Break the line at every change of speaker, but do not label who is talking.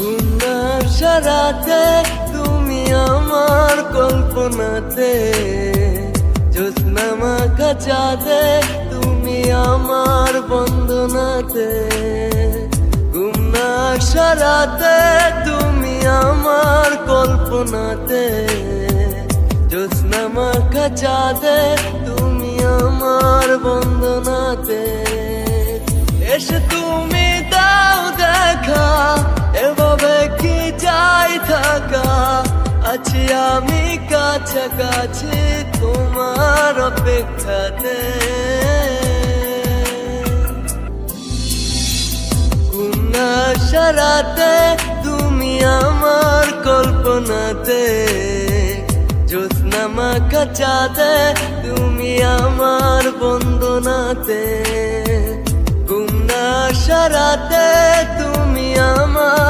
ঘুমনার সারাতে তুমি আমার কল্পনাতে, জ্যোৎস্না মাখা চাঁদে তুমি আমার বন্দনাতে। ঘুমনার সারাতে তুমি আমার কল্পনাতে, জ্যোৎস্না মাখা চাঁদে তুমি আমার বন্দনাতে। এসে তুমি দাও দেখা, এভাবে কি যাই থাকা, আছি আমি কাছাকাছি তোমার অপেক্ষাতে। ঘুমনার সারাতে তুমি আমার কল্পনাতে, জ্যোৎস্না মাখা চাঁদে তুমি আমার বন্দনাতে। ঘুমনার সারাতে তুমি আমার